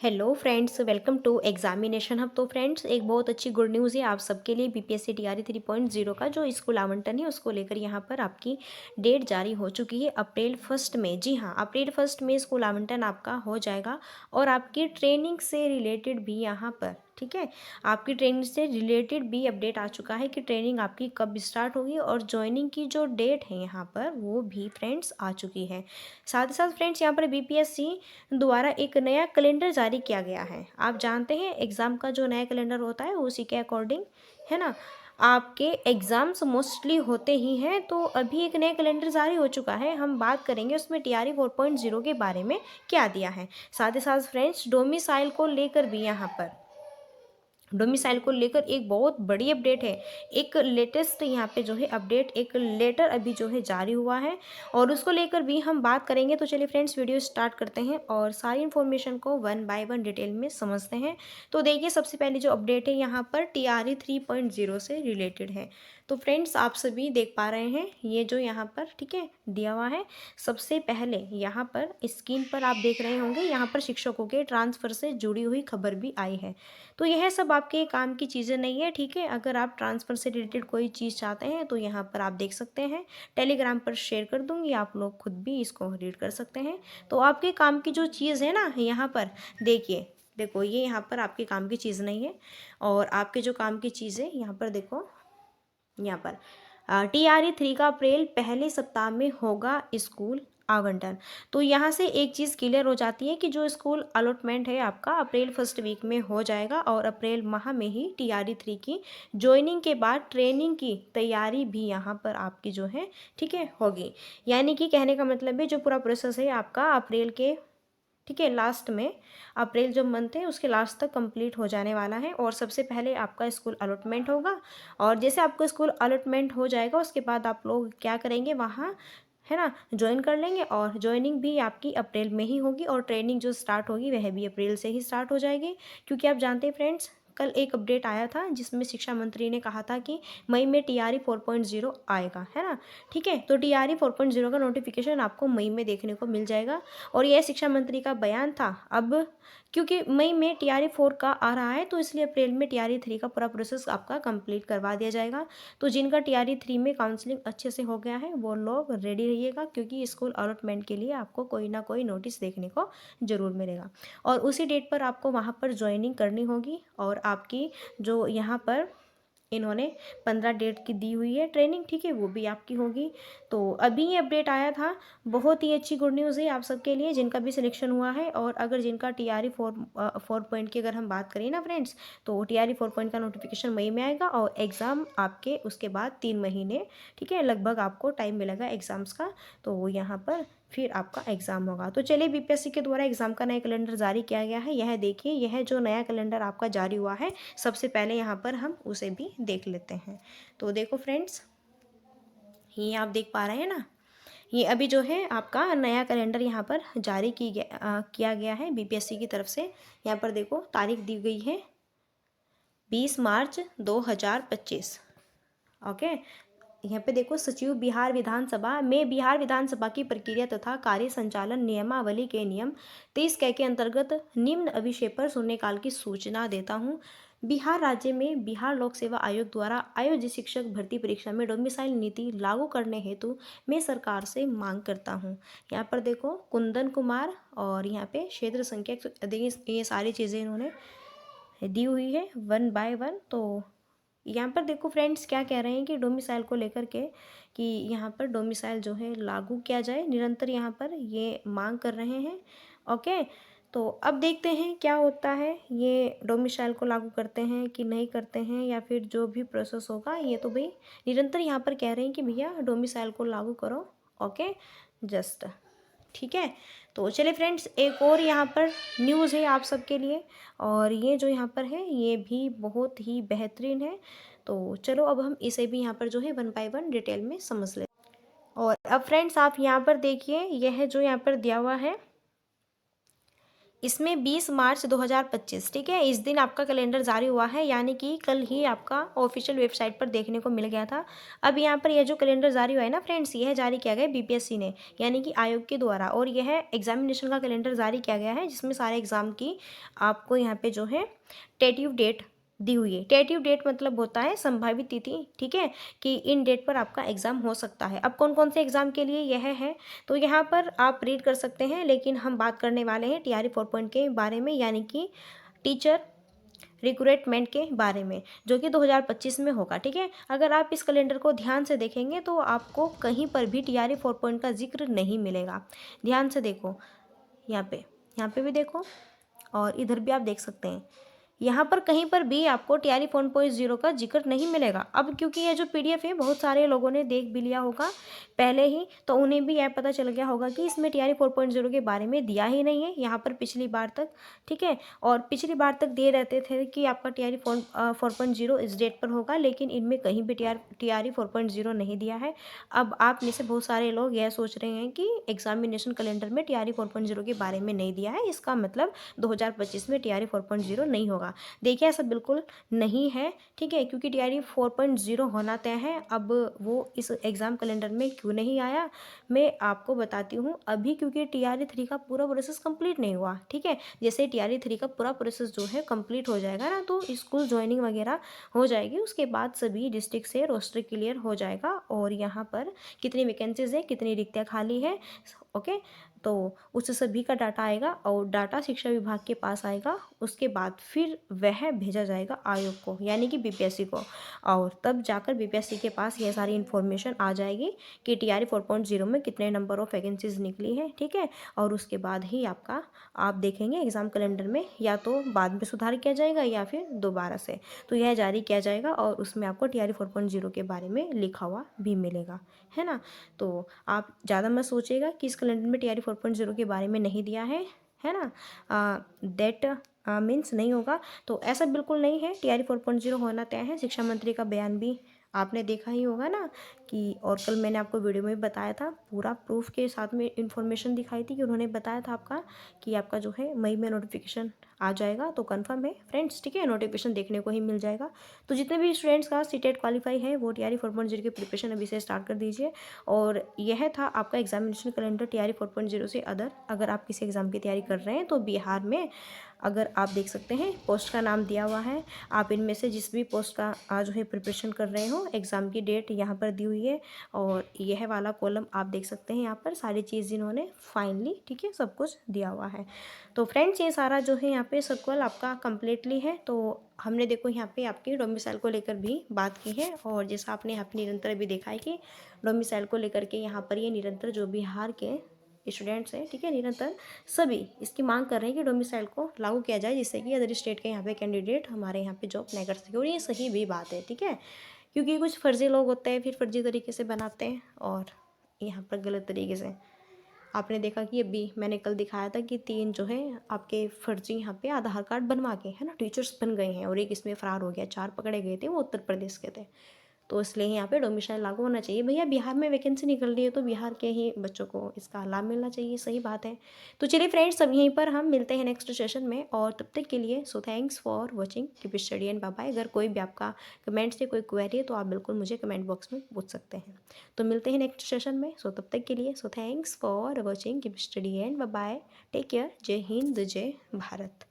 Hello friends, welcome to examination hub. तो friends, एक बहुत अच्छी गुड न्यूज़ है आप सबके लिए। बीपीएससी टीआरई 3.0 का जो स्कूल आवंटन है उसको लेकर यहाँ पर आपकी डेट जारी हो चुकी है अप्रैल 1 में। जी हाँ, अप्रैल 1 में स्कूल आवंटन आपका हो जाएगा और आपकी ट्रेनिंग से रिलेटेड भी यहाँ पर, ठीक है, आपकी ट्रेनिंग से रिलेटेड भी अपडेट आ चुका है कि ट्रेनिंग आपकी कब स्टार्ट होगी और ज्वाइनिंग की जो डेट है यहाँ पर वो भी फ्रेंड्स आ चुकी है। साथ ही साथ फ्रेंड्स, यहाँ पर बीपीएससी द्वारा एक नया कैलेंडर जारी किया गया है। आप जानते हैं एग्ज़ाम का जो नया कैलेंडर होता है उसी के अकॉर्डिंग, है ना, आपके एग्ज़ाम्स मोस्टली होते ही हैं। तो अभी एक नया कैलेंडर जारी हो चुका है, हम बात करेंगे उसमें टीआरई 4.0 के बारे में क्या दिया है। साथ ही साथ फ्रेंड्स, डोमिसाइल को लेकर भी यहाँ पर, डोमिसाइल को लेकर एक बहुत बड़ी अपडेट है। एक लेटेस्ट यहाँ पे जो है अपडेट, एक लेटर अभी जो है जारी हुआ है और उसको लेकर भी हम बात करेंगे। तो चलिए फ्रेंड्स, वीडियो स्टार्ट करते हैं और सारी इन्फॉर्मेशन को वन बाय वन डिटेल में समझते हैं। तो देखिए, सबसे पहले जो अपडेट है यहाँ पर टीआरई 3.0 से रिलेटेड है। तो फ्रेंड्स, आप सभी देख पा रहे हैं ये जो यहाँ पर, ठीक है, दिया हुआ है। सबसे पहले यहाँ पर स्क्रीन पर आप देख रहे होंगे, यहाँ पर शिक्षकों के ट्रांसफ़र से जुड़ी हुई खबर भी आई है। तो यह सब आपके काम की चीज़ें नहीं है, ठीक है। अगर आप ट्रांसफ़र से रिलेटेड कोई चीज़ चाहते हैं तो यहाँ पर आप देख सकते हैं, टेलीग्राम पर शेयर कर दूंगी, आप लोग खुद भी इसको रीड कर सकते हैं। तो आपके काम की जो चीज़ है ना, यहाँ पर देखिए, देखो ये यहाँ पर आपके काम की चीज़ नहीं है। और आपके जो काम की चीज़ है यहाँ पर देखो, यहाँ पर टीआरई 3 का अप्रैल पहले सप्ताह में होगा स्कूल आवंटन। तो यहाँ से एक चीज़ क्लियर हो जाती है कि जो स्कूल अलॉटमेंट है आपका अप्रैल 1 वीक में हो जाएगा और अप्रैल माह में ही टीआरई 3 की ज्वाइनिंग के बाद ट्रेनिंग की तैयारी भी यहाँ पर आपकी जो है, ठीक है, होगी। यानी कि कहने का मतलब है जो पूरा प्रोसेस है आपका अप्रैल के, ठीक है, लास्ट में, अप्रैल जो मंथ है उसके लास्ट तक कंप्लीट हो जाने वाला है। और सबसे पहले आपका स्कूल अलॉटमेंट होगा और जैसे आपका स्कूल अलॉटमेंट हो जाएगा उसके बाद आप लोग क्या करेंगे, वहाँ, है ना, ज्वाइन कर लेंगे। और ज्वाइनिंग भी आपकी अप्रैल में ही होगी और ट्रेनिंग जो स्टार्ट होगी वह भी अप्रैल से ही स्टार्ट हो जाएगी। क्योंकि आप जानते हैं फ्रेंड्स, कल एक अपडेट आया था जिसमें शिक्षा मंत्री ने कहा था कि मई में टीआरई 4.0 आएगा, है ना, ठीक है। तो टीआरई 4.0 का नोटिफिकेशन आपको मई में देखने को मिल जाएगा और यह शिक्षा मंत्री का बयान था। अब क्योंकि मई में टीआरई 4 का आ रहा है तो इसलिए अप्रैल में टीआरई 3 का पूरा प्रोसेस आपका कंप्लीट करवा दिया जाएगा। तो जिनका टीआरई 3 में काउंसलिंग अच्छे से हो गया है वो लोग रेडी रहिएगा, क्योंकि स्कूल अलॉटमेंट के लिए आपको कोई ना कोई नोटिस देखने को ज़रूर मिलेगा और उसी डेट पर आपको वहाँ पर ज्वाइनिंग करनी होगी। और आपकी जो यहाँ पर इन्होंने 15 डेट की दी हुई है ट्रेनिंग, ठीक है, वो भी आपकी होगी। तो अभी ये अपडेट आया था, बहुत ही अच्छी गुड न्यूज़ है आप सबके लिए जिनका भी सिलेक्शन हुआ है। और अगर जिनका टीआरई 4 की अगर हम बात करें ना फ्रेंड्स, तो टीआरई 4 का नोटिफिकेशन मई में आएगा और एग्ज़ाम आपके उसके बाद 3 महीने, ठीक है, लगभग आपको टाइम मिलेगा एग्ज़ाम्स का। तो यहाँ पर फिर आपका एग्ज़ाम होगा। तो चलिए, बीपीएससी के द्वारा एग्ज़ाम का नया कैलेंडर जारी किया गया है। यह देखिए, यह जो नया कैलेंडर आपका जारी हुआ है, सबसे पहले यहाँ पर हम उसे भी देख लेते हैं। तो देखो फ्रेंड्स, ये आप देख पा रहे हैं ना, ये अभी जो है आपका नया कैलेंडर यहाँ पर जारी किया गया है बीपीएससी की तरफ से। यहाँ पर देखो तारीख दी गई है 20 मार्च 2025। ओके, यहाँ पे देखो, सचिव बिहार विधानसभा में बिहार विधानसभा की प्रक्रिया तथा कार्य संचालन नियमावली के नियम 23 के अंतर्गत निम्न विषय पर शून्यकाल की सूचना देता हूँ। बिहार राज्य में बिहार लोक सेवा आयोग द्वारा आयोजित शिक्षक भर्ती परीक्षा में डोमिसाइल नीति लागू करने हेतु मैं सरकार से मांग करता हूँ। यहाँ पर देखो कुंदन कुमार और यहाँ पे क्षेत्र संख्या, देखिए ये सारी चीज़ें इन्होंने दी हुई है वन बाय वन। तो यहाँ पर देखो फ्रेंड्स, क्या कह रहे हैं कि डोमिसाइल को लेकर के, कि यहाँ पर डोमिसाइल जो है लागू किया जाए, निरंतर यहाँ पर ये मांग कर रहे हैं। ओके, तो अब देखते हैं क्या होता है, ये डोमिसाइल को लागू करते हैं कि नहीं करते हैं, या फिर जो भी प्रोसेस होगा, ये तो भाई निरंतर यहाँ पर कह रहे हैं कि भैया डोमिसाइल को लागू करो। ओके, जस्ट, ठीक है। तो चलिए फ्रेंड्स, एक और यहाँ पर न्यूज़ है आप सबके लिए और ये जो यहाँ पर है ये भी बहुत ही बेहतरीन है। तो चलो अब हम इसे भी यहाँ पर जो है वन बाय वन डिटेल में समझ लेते हैं। और अब फ्रेंड्स, आप यहाँ पर देखिए, यह जो यहाँ पर दिया हुआ है इसमें 20 मार्च 2025, ठीक है, इस दिन आपका कैलेंडर जारी हुआ है, यानी कि कल ही आपका ऑफिशियल वेबसाइट पर देखने को मिल गया था। अब यहाँ पर यह जो कैलेंडर जारी हुआ है ना फ्रेंड्स, यह जारी किया गया बीपीएससी ने, यानी कि आयोग के द्वारा, और यह एग्जामिनेशन का कैलेंडर जारी किया गया है जिसमें सारे एग्जाम की आपको यहाँ पे जो है टेटिव डेट दी हुई है। टेटिव डेट मतलब होता है संभावित तिथि, ठीक है, कि इन डेट पर आपका एग्जाम हो सकता है। अब कौन कौन से एग्जाम के लिए यह है, तो यहाँ पर आप रीड कर सकते हैं, लेकिन हम बात करने वाले हैं टीआरई 4 पॉइंट के बारे में, यानी कि टीचर रिक्रूटमेंट के बारे में, जो कि 2025 में होगा, ठीक है। अगर आप इस कैलेंडर को ध्यान से देखेंगे तो आपको कहीं पर भी टीआरई 4 पॉइंट का जिक्र नहीं मिलेगा। ध्यान से देखो, यहाँ पे भी देखो, और इधर भी आप देख सकते हैं, यहाँ पर कहीं पर भी आपको टीआरई 4.0 का जिक्र नहीं मिलेगा। अब क्योंकि ये जो पीडीएफ है बहुत सारे लोगों ने देख भी लिया होगा पहले ही, तो उन्हें भी यह पता चल गया होगा कि इसमें टीआरई 4.0 के बारे में दिया ही नहीं है यहाँ पर पिछली बार तक, ठीक है। और पिछली बार तक दे रहते थे कि आपका टीआरई 4.0 इस डेट पर होगा, लेकिन इनमें कहीं भी टीआरई 4.0 नहीं दिया है। अब आप में से बहुत सारे लोग यह सोच रहे हैं कि एग्जामिनेशन कैलेंडर में टीआरई 4.0 के बारे में नहीं दिया है, इसका मतलब 2025 में टीआरई 4.0 नहीं होगा। देखिए ऐसा बिल्कुल नहीं है, ठीक है, क्योंकि टीआरई 4.0 होना तय है। अब वो इस एग्ज़ाम कैलेंडर में क्यों नहीं आया, मैं आपको बताती हूँ अभी, क्योंकि टीआरई 3 का पूरा प्रोसेस कंप्लीट नहीं हुआ, ठीक है। जैसे टीआरई 3 का पूरा प्रोसेस जो है कंप्लीट हो जाएगा ना, तो स्कूल ज्वाइनिंग वगैरह हो जाएगी, उसके बाद सभी डिस्ट्रिक्ट से रोस्टर क्लियर हो जाएगा, और यहाँ पर कितनी वैकेंसीज है, कितनी रिक्तियाँ खाली है, ओके, तो उस सभी का डाटा आएगा, और डाटा शिक्षा विभाग के पास आएगा। उसके बाद फिर वह भेजा जाएगा आयोग को, यानी कि बीपीएससी को, और तब जाकर बीपीएससी के पास यह सारी इन्फॉर्मेशन आ जाएगी कि टीआरई 4.0 में कितने नंबर ऑफ वैकेंसीज निकली है, ठीक है। और उसके बाद ही आपका आप देखेंगे एग्ज़ाम कैलेंडर में, या तो बाद में सुधार किया जाएगा या फिर दोबारा से, तो यह जारी किया जाएगा, और उसमें आपको टीआरई 4.0 के बारे में लिखा हुआ भी मिलेगा, है ना। तो आप ज़्यादा मत सोचिएगा कि इस कैलेंडर में टीआरई 4.0 के बारे में नहीं दिया है ना, दैट मीन्स नहीं होगा, तो ऐसा बिल्कुल नहीं है। टीआरई 4.0 होना तय है। शिक्षा मंत्री का बयान भी आपने देखा ही होगा ना, कि और कल मैंने आपको वीडियो में बताया था, पूरा प्रूफ के साथ में इन्फॉर्मेशन दिखाई थी, कि उन्होंने बताया था आपका कि आपका जो है मई में नोटिफिकेशन आ जाएगा, तो कंफर्म है फ्रेंड्स, ठीक है, नोटिफिकेशन देखने को ही मिल जाएगा। तो जितने भी स्टूडेंट्स का सीटेट क्वालिफाई है वो टीआरई 4.0 की प्रिपरेशन अभी से स्टार्ट कर दीजिए। और यह था आपका एग्जामिनेशन कैलेंडर टीआरई 4.0 से अगर आप किसी एग्ज़ाम की तैयारी कर रहे हैं तो बिहार में, अगर आप देख सकते हैं पोस्ट का नाम दिया हुआ है, आप इनमें से जिस भी पोस्ट का जो है प्रिपरेशन कर रहे हो, एग्ज़ाम की डेट यहाँ पर दी हुई है, और यह वाला कॉलम आप देख सकते हैं, यहाँ पर सारी चीज़ इन्होंने फाइनली, ठीक है, सब कुछ दिया हुआ है। तो फ्रेंड्स ये सारा जो है यहाँ पे सर्कल आपका कम्प्लीटली है। तो हमने देखो यहाँ पे आपकी डोमिसाइल को लेकर भी बात की है, और जैसा आपने यहाँ पे निरंतर भी देखा है कि डोमिसाइल को लेकर के यहाँ पर ये निरंतर जो बिहार के स्टूडेंट्स हैं, ठीक है, निरंतर सभी इसकी मांग कर रहे हैं कि डोमिसाइल को लागू किया जाए, जिससे कि अदर स्टेट के यहाँ पे कैंडिडेट हमारे यहाँ पे जॉब नहीं कर सके। और ये सही भी बात है, ठीक है, क्योंकि कुछ फर्जी लोग होते हैं, फिर फर्जी तरीके से बनाते हैं, और यहाँ पर गलत तरीके से आपने देखा कि अभी मैंने कल दिखाया था कि 3 जो है आपके फर्जी यहाँ पे आधार कार्ड बनवा के, है ना, टीचर्स बन गए हैं, और एक इसमें फ़रार हो गया। 4 पकड़े गए थे, वो उत्तर प्रदेश के थे। तो इसलिए यहाँ पे डोमिसाइल लागू होना चाहिए। भैया बिहार में वैकेंसी निकल रही है तो बिहार के ही बच्चों को इसका लाभ मिलना चाहिए, सही बात है। तो चलिए फ्रेंड्स, अब यहीं पर हम मिलते हैं नेक्स्ट सेशन में, और तब तक के लिए so thanks for watching, keep study and bye bye. अगर कोई भी आपका कमेंट से कोई क्वेरी है तो आप बिल्कुल मुझे कमेंट बॉक्स में पूछ सकते हैं। तो मिलते हैं नेक्स्ट सेशन में, सो तब तक के लिए so thanks for watching, keep study and bye bye. Take care. जय हिंद, जय भारत।